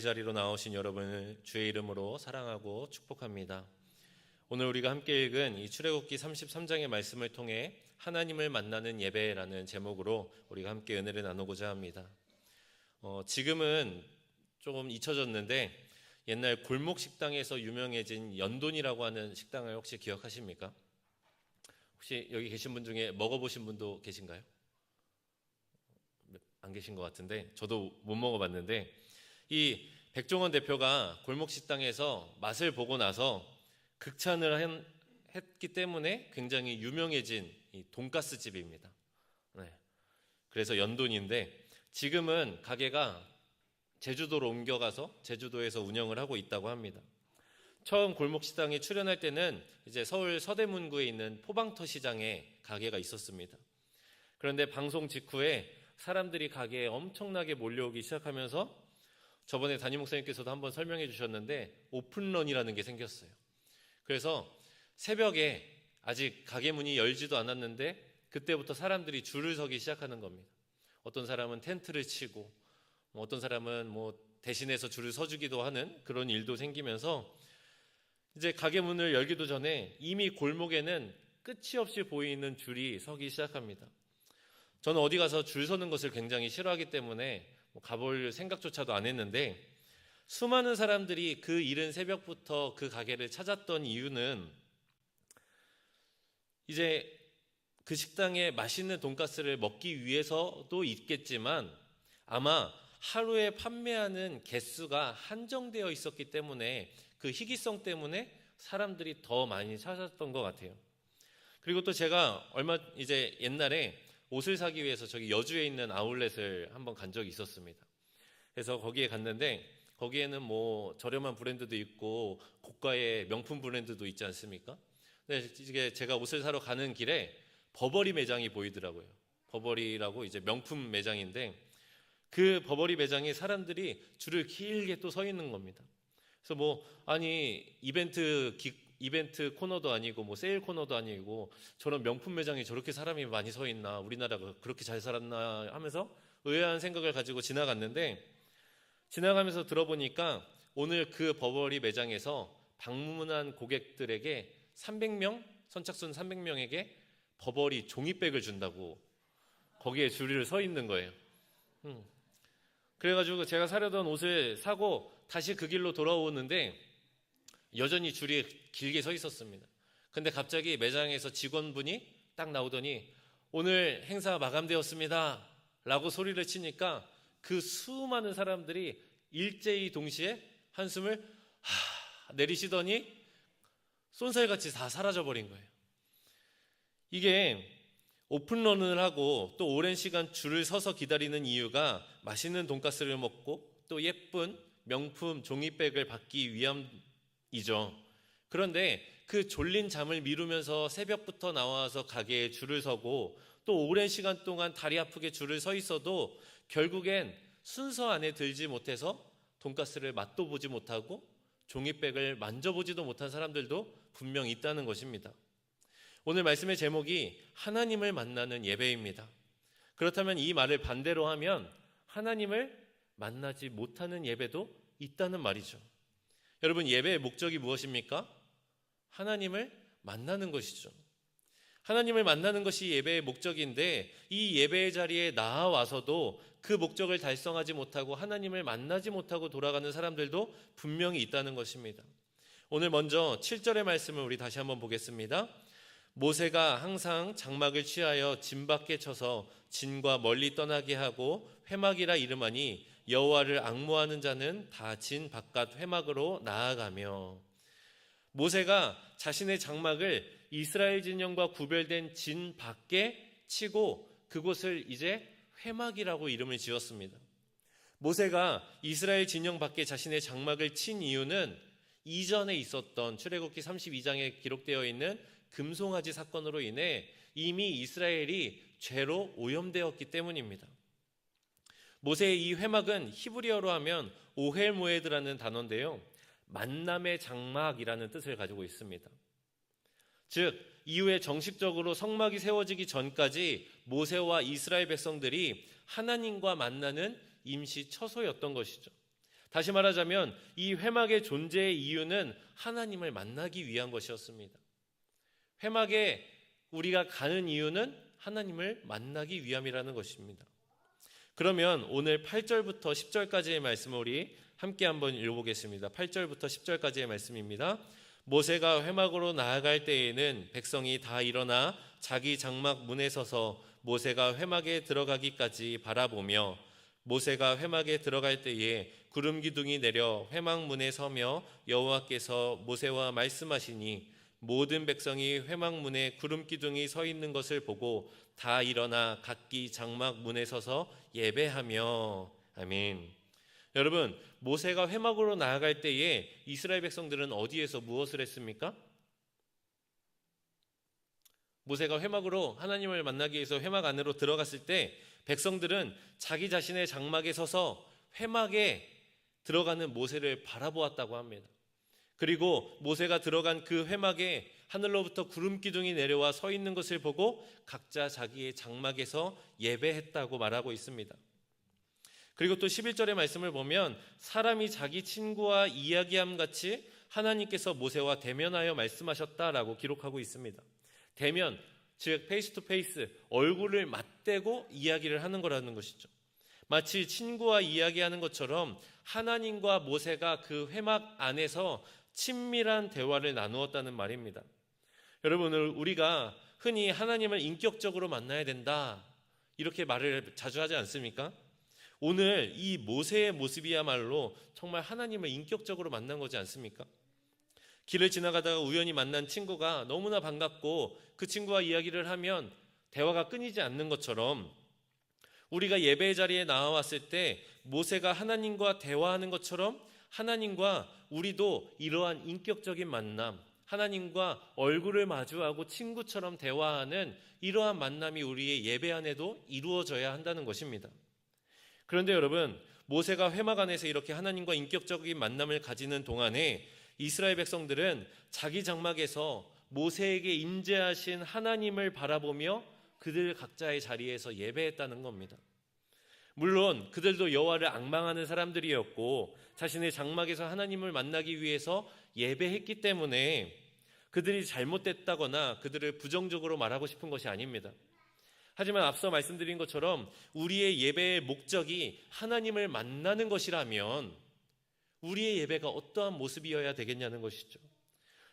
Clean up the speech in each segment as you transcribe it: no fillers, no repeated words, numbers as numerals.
자리로 나오신 여러분을 주의 이름으로 사랑하고 축복합니다. 오늘 우리가 함께 읽은 이 출애굽기 33장의 말씀을 통해 하나님을 만나는 예배라는 제목으로 우리가 함께 은혜를 나누고자 합니다. 지금은 조금 잊혀졌는데 옛날 골목 식당에서 유명해진 연돈이라고 하는 식당을 혹시 기억하십니까? 혹시 여기 계신 분 중에 먹어보신 분도 계신가요? 안 계신 것 같은데 저도 못 먹어봤는데 이 백종원 대표가 골목 식당에서 맛을 보고 나서 극찬을 했기 때문에 굉장히 유명해진 이 돈가스 집입니다. 그래서 연돈인데 지금은 가게가 제주도로 옮겨가서 제주도에서 운영을 하고 있다고 합니다. 처음 골목 식당에 출연할 때는 이제 서울 서대문구에 있는 포방터 시장에 가게가 있었습니다. 그런데 방송 직후에 사람들이 가게에 엄청나게 몰려오기 시작하면서 저번에 담임 목사님께서도 한번 설명해 주셨는데 오픈런이라는 게 생겼어요. 그래서 새벽에 아직 가게 문이 열지도 않았는데 그때부터 사람들이 줄을 서기 시작하는 겁니다. 어떤 사람은 텐트를 치고 어떤 사람은 대신해서 줄을 서주기도 하는 그런 일도 생기면서 이제 가게 문을 열기도 전에 이미 골목에는 끝이 없이 보이는 줄이 서기 시작합니다. 저는 어디 가서 줄 서는 것을 굉장히 싫어하기 때문에 가볼 생각조차도 안 했는데 수많은 사람들이 그 이른 새벽부터 그 가게를 찾았던 이유는 이제 그 식당에 맛있는 돈가스를 먹기 위해서도 있겠지만 아마 하루에 판매하는 개수가 한정되어 있었기 때문에 그 희귀성 때문에 사람들이 더 많이 찾았던 것 같아요. 그리고 또 제가 이제 옛날에 옷을 사기 위해서 저기 여주에 있는 아울렛을 한번 간 적이 있었습니다. 그래서 거기에 갔는데 거기에는 저렴한 브랜드도 있고 고가의 명품 브랜드도 있지 않습니까? 근데 이게 제가 옷을 사러 가는 길에 버버리 매장이 보이더라고요. 버버리라고 이제 명품 매장인데 그 버버리 매장에 사람들이 줄을 길게 또 서 있는 겁니다. 그래서 이벤트 코너도 아니고 세일 코너도 아니고 저런 명품 매장에 저렇게 사람이 많이 서 있나, 우리나라가 그렇게 잘 살았나 하면서 의아한 생각을 가지고 지나갔는데 지나가면서 들어보니까 오늘 그 버버리 매장에서 방문한 고객들에게 300명, 선착순 300명에게 버버리 종이백을 준다고 거기에 줄을 서 있는 거예요. 그래가지고 제가 사려던 옷을 사고 다시 그 길로 돌아오는데 여전히 줄이 길게 서 있었습니다. 근데 갑자기 매장에서 직원분이 딱 나오더니 오늘 행사 마감되었습니다 라고 소리를 치니까 그 수많은 사람들이 일제히 동시에 한숨을 내리시더니 쏜살같이 다 사라져버린 거예요. 이게 오픈런을 하고 또 오랜 시간 줄을 서서 기다리는 이유가 맛있는 돈가스를 먹고 또 예쁜 명품 종이백을 받기 위함이죠. 그런데 그 졸린 잠을 미루면서 새벽부터 나와서 가게에 줄을 서고 또 오랜 시간 동안 다리 아프게 줄을 서 있어도 결국엔 순서 안에 들지 못해서 돈가스를 맛도 보지 못하고 종이백을 만져보지도 못한 사람들도 분명 있다는 것입니다. 오늘 말씀의 제목이 하나님을 만나는 예배입니다. 그렇다면 이 말을 반대로 하면 하나님을 만나지 못하는 예배도 있다는 말이죠. 여러분, 예배의 목적이 무엇입니까? 하나님을 만나는 것이죠. 하나님을 만나는 것이 예배의 목적인데 이 예배의 자리에 나와서도 그 목적을 달성하지 못하고 하나님을 만나지 못하고 돌아가는 사람들도 분명히 있다는 것입니다. 오늘 먼저 7절의 말씀을 우리 다시 한번 보겠습니다. 모세가 항상 장막을 취하여 진 밖에 쳐서 진과 멀리 떠나게 하고 회막이라 이름하니 여호와를 앙모하는 자는 다 진 바깥 회막으로 나아가며. 모세가 자신의 장막을 이스라엘 진영과 구별된 진 밖에 치고 그곳을 이제 회막이라고 이름을 지었습니다. 모세가 이스라엘 진영 밖에 자신의 장막을 친 이유는 이전에 있었던 출애굽기 32장에 기록되어 있는 금송아지 사건으로 인해 이미 이스라엘이 죄로 오염되었기 때문입니다. 모세의 이 회막은 히브리어로 하면 오헬 모에드라는 단어인데요, 만남의 장막이라는 뜻을 가지고 있습니다. 즉 이후에 정식적으로 성막이 세워지기 전까지 모세와 이스라엘 백성들이 하나님과 만나는 임시 처소였던 것이죠. 다시 말하자면 이 회막의 존재의 이유는 하나님을 만나기 위한 것이었습니다. 회막에 우리가 가는 이유는 하나님을 만나기 위함이라는 것입니다. 그러면 오늘 8절부터 10절까지의 말씀을 우리 함께 한번 읽어보겠습니다. 8절부터 10절까지의 말씀입니다. 모세가 회막으로 나아갈 때에는 백성이 다 일어나 자기 장막 문에 서서 모세가 회막에 들어가기까지 바라보며, 모세가 회막에 들어갈 때에 구름 기둥이 내려 회막 문에 서며 여호와께서 모세와 말씀하시니 모든 백성이 회막 문에 구름 기둥이 서 있는 것을 보고 다 일어나 각기 장막 문에 서서 예배하며. 아멘. 여러분, 모세가 회막으로 나아갈 때에 이스라엘 백성들은 어디에서 무엇을 했습니까? 모세가 회막으로 하나님을 만나기 위해서 회막 안으로 들어갔을 때 백성들은 자기 자신의 장막에 서서 회막에 들어가는 모세를 바라보았다고 합니다. 그리고 모세가 들어간 그 회막에 하늘로부터 구름 기둥이 내려와 서 있는 것을 보고 각자 자기의 장막에서 예배했다고 말하고 있습니다. 그리고 또 11절의 말씀을 보면 사람이 자기 친구와 이야기함 같이 하나님께서 모세와 대면하여 말씀하셨다라고 기록하고 있습니다. 대면, 즉 페이스 투 페이스, 얼굴을 맞대고 이야기를 하는 거라는 것이죠. 마치 친구와 이야기하는 것처럼 하나님과 모세가 그 회막 안에서 친밀한 대화를 나누었다는 말입니다. 여러분, 우리가 흔히 하나님을 인격적으로 만나야 된다 이렇게 말을 자주 하지 않습니까? 오늘 이 모세의 모습이야말로 정말 하나님을 인격적으로 만난 거지 않습니까? 길을 지나가다가 우연히 만난 친구가 너무나 반갑고 그 친구와 이야기를 하면 대화가 끊이지 않는 것처럼 우리가 예배의 자리에 나와왔을 때 모세가 하나님과 대화하는 것처럼 하나님과 우리도 이러한 인격적인 만남, 하나님과 얼굴을 마주하고 친구처럼 대화하는 이러한 만남이 우리의 예배 안에도 이루어져야 한다는 것입니다. 그런데 여러분, 모세가 회막 안에서 이렇게 하나님과 인격적인 만남을 가지는 동안에 이스라엘 백성들은 자기 장막에서 모세에게 임재하신 하나님을 바라보며 그들 각자의 자리에서 예배했다는 겁니다. 물론 그들도 여호와를 앙망하는 사람들이었고 자신의 장막에서 하나님을 만나기 위해서 예배했기 때문에 그들이 잘못됐다거나 그들을 부정적으로 말하고 싶은 것이 아닙니다. 하지만 앞서 말씀드린 것처럼 우리의 예배의 목적이 하나님을 만나는 것이라면 우리의 예배가 어떠한 모습이어야 되겠냐는 것이죠.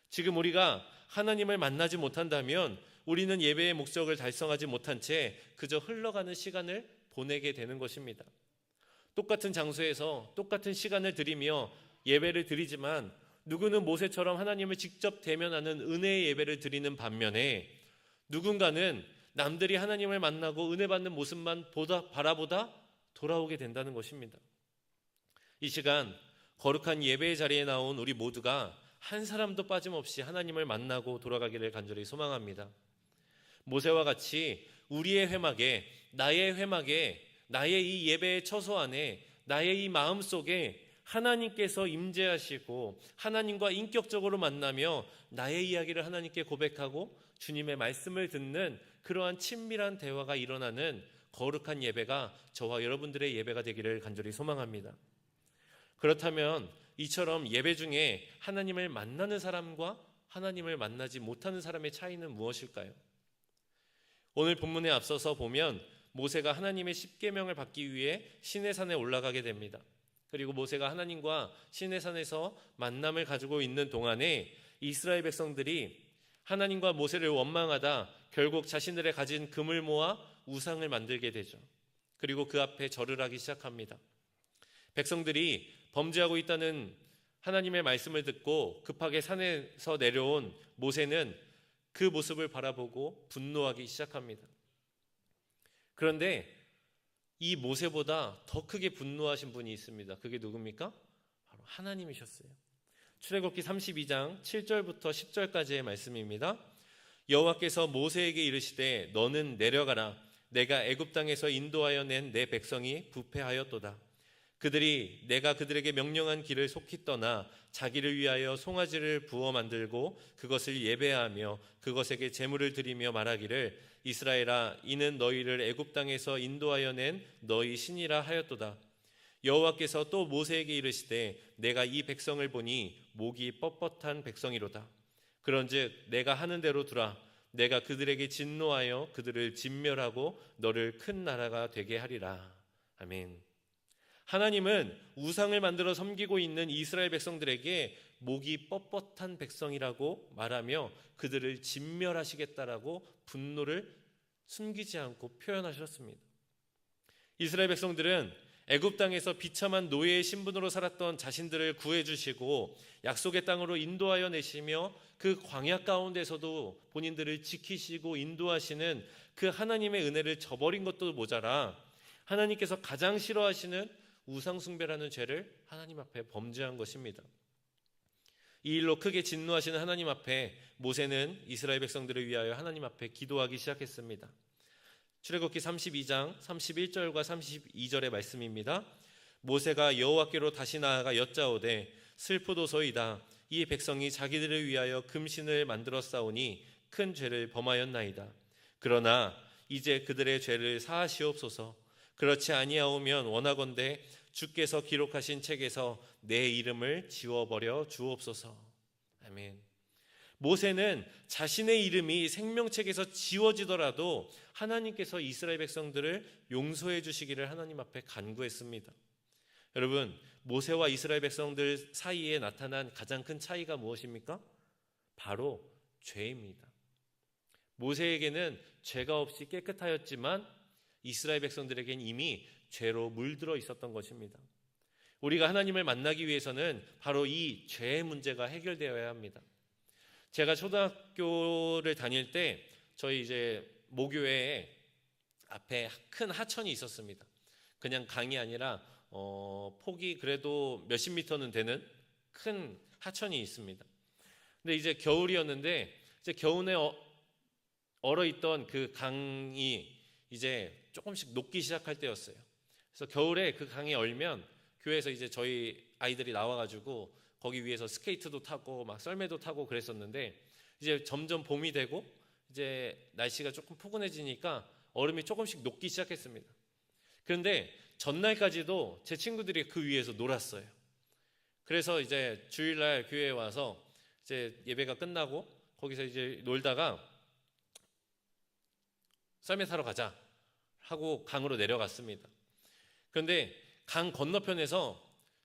지금 우리가 하나님을 만나지 못한다면 우리는 예배의 목적을 달성하지 못한 채 그저 흘러가는 시간을 보내게 되는 것입니다. 똑같은 장소에서 똑같은 시간을 드리며 예배를 드리지만 누구는 모세처럼 하나님을 직접 대면하는 은혜의 예배를 드리는 반면에 누군가는 남들이 하나님을 만나고 은혜 받는 모습만 바라보다 돌아오게 된다는 것입니다. 이 시간 거룩한 예배의 자리에 나온 우리 모두가 한 사람도 빠짐없이 하나님을 만나고 돌아가기를 간절히 소망합니다. 모세와 같이 우리의 회막에, 나의 회막에, 나의 이 예배의 처소 안에, 나의 이 마음 속에 하나님께서 임재하시고 하나님과 인격적으로 만나며 나의 이야기를 하나님께 고백하고 주님의 말씀을 듣는 그러한 친밀한 대화가 일어나는 거룩한 예배가 저와 여러분들의 예배가 되기를 간절히 소망합니다. 그렇다면 이처럼 예배 중에 하나님을 만나는 사람과 하나님을 만나지 못하는 사람의 차이는 무엇일까요? 오늘 본문에 앞서서 보면 모세가 하나님의 십계명을 받기 위해 시내산에 올라가게 됩니다. 그리고 모세가 하나님과 시내산에서 만남을 가지고 있는 동안에 이스라엘 백성들이 하나님과 모세를 원망하다 결국 자신들의 가진 금을 모아 우상을 만들게 되죠. 그리고 그 앞에 절을 하기 시작합니다. 백성들이 범죄하고 있다는 하나님의 말씀을 듣고 급하게 산에서 내려온 모세는 그 모습을 바라보고 분노하기 시작합니다. 그런데 이 모세보다 더 크게 분노하신 분이 있습니다. 그게 누굽니까? 바로 하나님이셨어요. 출애굽기 32장 7절부터 10절까지의 말씀입니다. 여호와께서 모세에게 이르시되 너는 내려가라. 내가 애굽 땅에서 인도하여 낸 내 백성이 부패하였도다. 그들이 내가 그들에게 명령한 길을 속히 떠나 자기를 위하여 송아지를 부어 만들고 그것을 예배하며 그것에게 제물을 드리며 말하기를 이스라엘아 이는 너희를 애굽 땅에서 인도하여 낸 너희 신이라 하였도다. 여호와께서 또 모세에게 이르시되 내가 이 백성을 보니 목이 뻣뻣한 백성이로다. 그런즉 내가 하는 대로 두라. 내가 그들에게 진노하여 그들을 진멸하고 너를 큰 나라가 되게 하리라. 아멘. 하나님은 우상을 만들어 섬기고 있는 이스라엘 백성들에게 목이 뻣뻣한 백성이라고 말하며 그들을 진멸하시겠다라고 분노를 숨기지 않고 표현하셨습니다. 이스라엘 백성들은 애굽 땅에서 비참한 노예의 신분으로 살았던 자신들을 구해주시고 약속의 땅으로 인도하여 내시며 그 광야 가운데서도 본인들을 지키시고 인도하시는 그 하나님의 은혜를 저버린 것도 모자라 하나님께서 가장 싫어하시는 우상숭배라는 죄를 하나님 앞에 범죄한 것입니다. 이 일로 크게 진노하시는 하나님 앞에 모세는 이스라엘 백성들을 위하여 하나님 앞에 기도하기 시작했습니다. 출애굽기 32장 31절과 32절의 말씀입니다. 모세가 여호와께로 다시 나아가 여짜오되 슬프도소이다. 이 백성이 자기들을 위하여 금신을 만들어 싸우니 큰 죄를 범하였나이다. 그러나 이제 그들의 죄를 사하시옵소서. 그렇지 아니하오면 원하건대 주께서 기록하신 책에서 내 이름을 지워버려 주옵소서. 아멘. 모세는 자신의 이름이 생명책에서 지워지더라도 하나님께서 이스라엘 백성들을 용서해 주시기를 하나님 앞에 간구했습니다. 여러분, 모세와 이스라엘 백성들 사이에 나타난 가장 큰 차이가 무엇입니까? 바로 죄입니다. 모세에게는 죄가 없이 깨끗하였지만 이스라엘 백성들에겐 이미 죄로 물들어 있었던 것입니다. 우리가 하나님을 만나기 위해서는 바로 이 죄의 문제가 해결되어야 합니다. 제가 초등학교를 다닐 때 저희 이제 모교회 앞에 큰 하천이 있었습니다. 그냥 강이 아니라 폭이 그래도 몇십 미터는 되는 큰 하천이 있습니다. 근데 이제 겨울이었는데 이제 겨우내 얼어있던 그 강이 이제 조금씩 녹기 시작할 때였어요. 그래서 겨울에 그 강이 얼면 교회에서 이제 저희 아이들이 나와가지고 거기 위에서 스케이트도 타고 막 썰매도 타고 그랬었는데 이제 점점 봄이 되고 이제 날씨가 조금 포근해지니까 얼음이 조금씩 녹기 시작했습니다. 그런데 전날까지도 제 친구들이 그 위에서 놀았어요. 그래서 이제 주일날 교회에 와서 이제 예배가 끝나고 거기서 이제 놀다가 썰매 타러 가자 하고 강으로 내려갔습니다. 그런데 강 건너편에서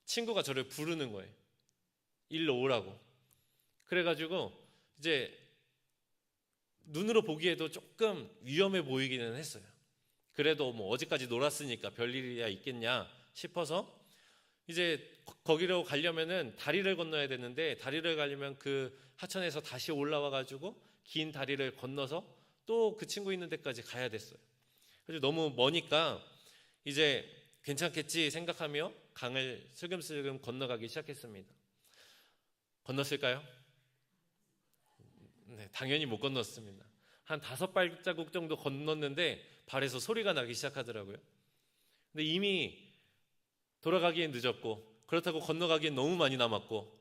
친구가 저를 부르는 거예요. 일로 오라고. 그래가지고 이제 눈으로 보기에도 조금 위험해 보이기는 했어요. 그래도 뭐 어제까지 놀았으니까 별일이야 있겠냐 싶어서 이제 거기로 가려면은 다리를 건너야 되는데 다리를 가려면 그 하천에서 다시 올라와가지고 긴 다리를 건너서 또 그 친구 있는 데까지 가야 됐어요. 그래서 너무 머니까 이제 괜찮겠지 생각하며 강을 슬금슬금 건너가기 시작했습니다. 건넜을까요? 네, 당연히 못 건넜습니다. 한 5발자국 정도 건넜는데 발에서 소리가 나기 시작하더라고요. 근데 이미 돌아가기엔 늦었고 그렇다고 건너가기엔 너무 많이 남았고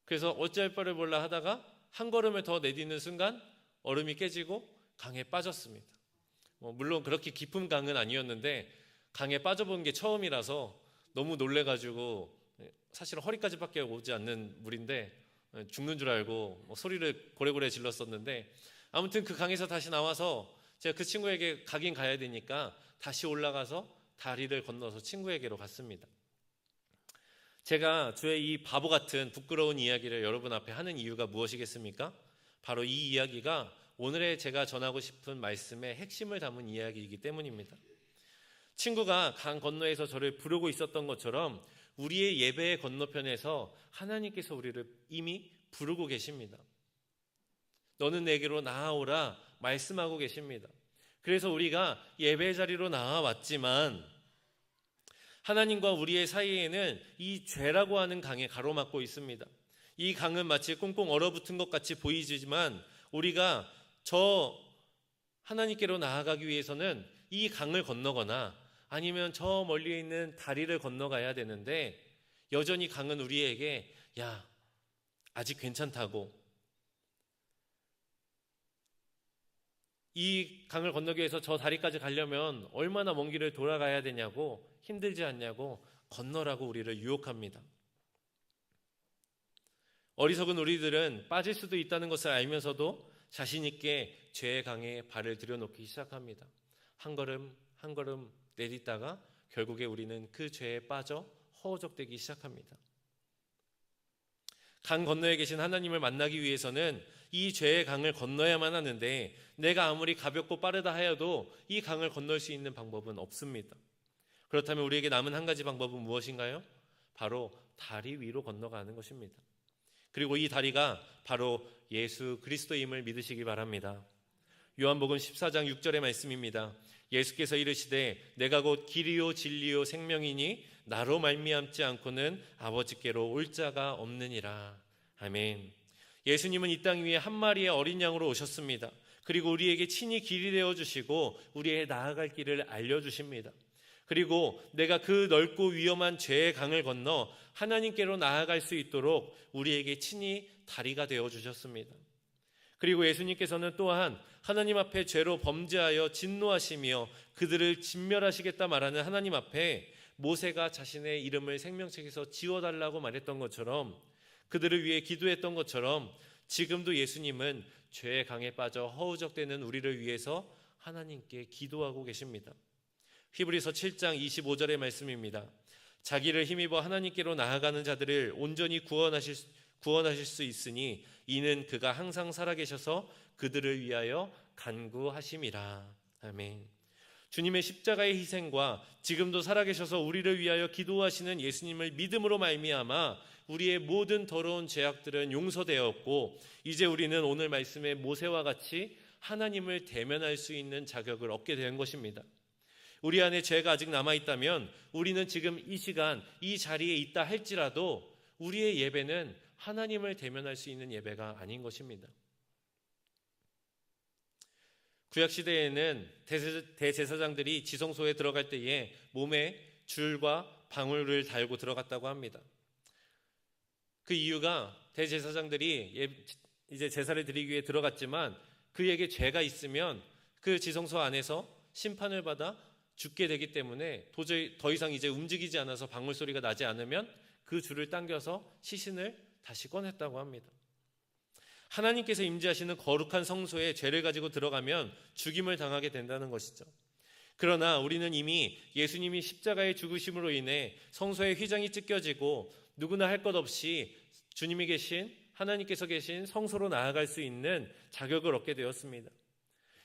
그래서 어찌할 바를 몰라 하다가 한 걸음을 더 내딛는 순간 얼음이 깨지고 강에 빠졌습니다. 물론 그렇게 깊은 강은 아니었는데 강에 빠져본 게 처음이라서 너무 놀래가지고 사실 허리까지밖에 오지 않는 물인데 죽는 줄 알고 소리를 고래고래 질렀었는데 아무튼 그 강에서 다시 나와서 제가 그 친구에게 가긴 가야 되니까 다시 올라가서 다리를 건너서 친구에게로 갔습니다. 제가 저의 이 바보 같은 부끄러운 이야기를 여러분 앞에 하는 이유가 무엇이겠습니까? 바로 이 이야기가 오늘의 제가 전하고 싶은 말씀의 핵심을 담은 이야기이기 때문입니다. 친구가 강 건너에서 저를 부르고 있었던 것처럼 우리의 예배의 건너편에서 하나님께서 우리를 이미 부르고 계십니다. 너는 내게로 나아오라 말씀하고 계십니다. 그래서 우리가 예배 자리로 나와왔지만 하나님과 우리의 사이에는 이 죄라고 하는 강에 가로막고 있습니다. 이 강은 마치 꽁꽁 얼어붙은 것 같이 보이지만 우리가 저 하나님께로 나아가기 위해서는 이 강을 건너거나 아니면 저 멀리에 있는 다리를 건너가야 되는데 여전히 강은 우리에게 야 아직 괜찮다고 이 강을 건너기 위해서 저 다리까지 가려면 얼마나 먼 길을 돌아가야 되냐고 힘들지 않냐고 건너라고 우리를 유혹합니다. 어리석은 우리들은 빠질 수도 있다는 것을 알면서도 자신 있게 죄의 강에 발을 들여놓기 시작합니다. 한 걸음 한 걸음 내딛다가 결국에 우리는 그 죄에 빠져 허우적대기 시작합니다. 강 건너에 계신 하나님을 만나기 위해서는 이 죄의 강을 건너야만 하는데, 내가 아무리 가볍고 빠르다 하여도 이 강을 건널 수 있는 방법은 없습니다. 그렇다면 우리에게 남은 한 가지 방법은 무엇인가요? 바로 다리 위로 건너가는 것입니다. 그리고 이 다리가 바로 예수 그리스도임을 믿으시기 바랍니다. 요한복음 14장 6절의 말씀입니다. 예수께서 이르시되 내가 곧 길이요 진리요 생명이니 나로 말미암지 않고는 아버지께로 올 자가 없느니라. 아멘. 예수님은 이 땅 위에 한 마리의 어린 양으로 오셨습니다. 그리고 우리에게 친히 길이 되어주시고 우리의 나아갈 길을 알려주십니다. 그리고 내가 그 넓고 위험한 죄의 강을 건너 하나님께로 나아갈 수 있도록 우리에게 친히 다리가 되어주셨습니다. 그리고 예수님께서는 또한 하나님 앞에 죄로 범죄하여 진노하시며 그들을 진멸하시겠다 말하는 하나님 앞에 모세가 자신의 이름을 생명책에서 지워달라고 말했던 것처럼, 그들을 위해 기도했던 것처럼 지금도 예수님은 죄의 강에 빠져 허우적대는 우리를 위해서 하나님께 기도하고 계십니다. 히브리서 7장 25절의 말씀입니다. 자기를 힘입어 하나님께로 나아가는 자들을 온전히 구원하실 수 있으니 이는 그가 항상 살아계셔서 그들을 위하여 간구하심이라. 아멘. 주님의 십자가의 희생과 지금도 살아계셔서 우리를 위하여 기도하시는 예수님을 믿음으로 말미암아 우리의 모든 더러운 죄악들은 용서되었고, 이제 우리는 오늘 말씀의 모세와 같이 하나님을 대면할 수 있는 자격을 얻게 된 것입니다. 우리 안에 죄가 아직 남아있다면 우리는 지금 이 시간 이 자리에 있다 할지라도 우리의 예배는 하나님을 대면할 수 있는 예배가 아닌 것입니다. 구약시대에는 대제사장들이 지성소에 들어갈 때에 몸에 줄과 방울을 달고 들어갔다고 합니다. 그 이유가 대제사장들이 이제 제사를 드리기 위해 들어갔지만 그에게 죄가 있으면 그 지성소 안에서 심판을 받아 죽게 되기 때문에 도저히 더 이상 이제 움직이지 않아서 방울 소리가 나지 않으면 그 줄을 당겨서 시신을 다시 꺼냈다고 합니다. 하나님께서 임재하시는 거룩한 성소에 죄를 가지고 들어가면 죽임을 당하게 된다는 것이죠. 그러나 우리는 이미 예수님이 십자가의 죽으심으로 인해 성소의 휘장이 찢겨지고 누구나 할 것 없이 주님이 계신, 하나님께서 계신 성소로 나아갈 수 있는 자격을 얻게 되었습니다.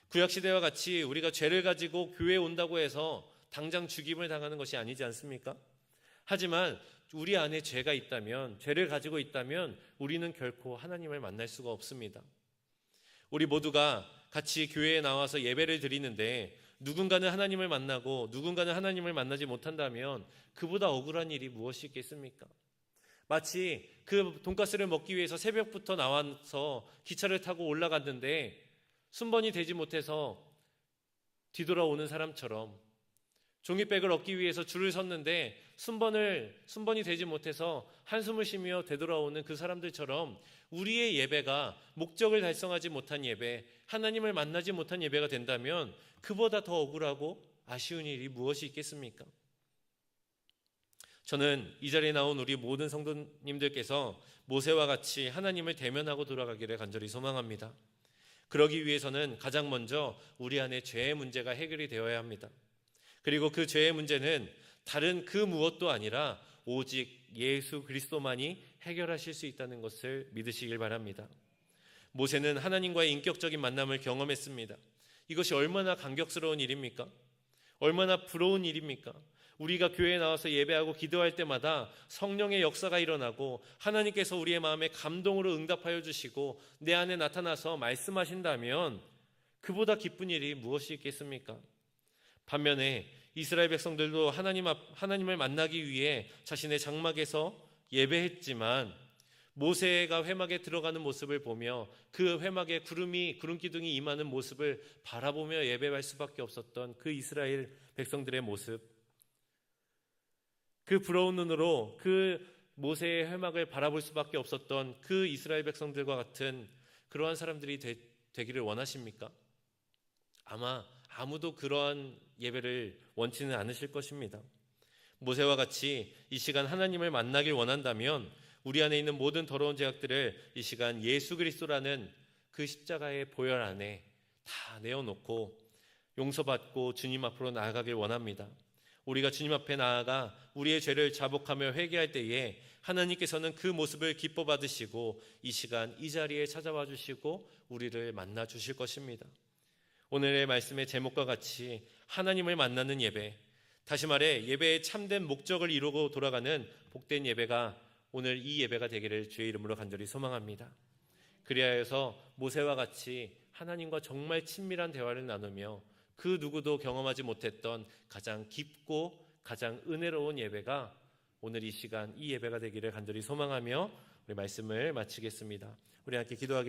구약시대와 같이 우리가 죄를 가지고 교회에 온다고 해서 당장 죽임을 당하는 것이 아니지 않습니까? 하지만 우리 안에 죄가 있다면, 죄를 가지고 있다면 우리는 결코 하나님을 만날 수가 없습니다. 우리 모두가 같이 교회에 나와서 예배를 드리는데 누군가는 하나님을 만나고 누군가는 하나님을 만나지 못한다면 그보다 억울한 일이 무엇이 있겠습니까? 마치 그 돈가스를 먹기 위해서 새벽부터 나와서 기차를 타고 올라갔는데 순번이 되지 못해서 뒤돌아오는 사람처럼, 종이백을 얻기 위해서 줄을 섰는데 순번이 되지 못해서 한숨을 쉬며 되돌아오는 그 사람들처럼 우리의 예배가 목적을 달성하지 못한 예배, 하나님을 만나지 못한 예배가 된다면 그보다 더 억울하고 아쉬운 일이 무엇이 있겠습니까? 저는 이 자리에 나온 우리 모든 성도님들께서 모세와 같이 하나님을 대면하고 돌아가기를 간절히 소망합니다. 그러기 위해서는 가장 먼저 우리 안에 죄의 문제가 해결이 되어야 합니다. 그리고 그 죄의 문제는 다른 그 무엇도 아니라 오직 예수 그리스도만이 해결하실 수 있다는 것을 믿으시길 바랍니다. 모세는 하나님과의 인격적인 만남을 경험했습니다. 이것이 얼마나 감격스러운 일입니까? 얼마나 부러운 일입니까? 우리가 교회에 나와서 예배하고 기도할 때마다 성령의 역사가 일어나고 하나님께서 우리의 마음에 감동으로 응답하여 주시고 내 안에 나타나서 말씀하신다면 그보다 기쁜 일이 무엇이 있겠습니까? 반면에 이스라엘 백성들도 하나님을 만나기 위해 자신의 장막에서 예배했지만 모세가 회막에 들어가는 모습을 보며 그 회막에 구름 기둥이 임하는 모습을 바라보며 예배할 수밖에 없었던 그 이스라엘 백성들의 모습, 그 부러운 눈으로 그 모세의 회막을 바라볼 수밖에 없었던 그 이스라엘 백성들과 같은 그러한 사람들이 되기를 원하십니까? 아마 아무도 그러한 예배를 원치는 않으실 것입니다. 모세와 같이 이 시간 하나님을 만나길 원한다면 우리 안에 있는 모든 더러운 죄악들을 이 시간 예수 그리스도라는 그 십자가의 보혈 안에 다 내어놓고 용서받고 주님 앞으로 나아가길 원합니다. 우리가 주님 앞에 나아가 우리의 죄를 자복하며 회개할 때에 하나님께서는 그 모습을 기뻐 받으시고 이 시간 이 자리에 찾아와 주시고 우리를 만나 주실 것입니다. 오늘의 말씀의 제목과 같이 하나님을 만나는 예배, 다시 말해 예배의 참된 목적을 이루고 돌아가는 복된 예배가 오늘 이 예배가 되기를 주의 이름으로 간절히 소망합니다. 그리하여서 모세와 같이 하나님과 정말 친밀한 대화를 나누며 그 누구도 경험하지 못했던 가장 깊고 가장 은혜로운 예배가 오늘 이 시간 이 예배가 되기를 간절히 소망하며 우리 말씀을 마치겠습니다. 우리 함께 기도하겠습니다.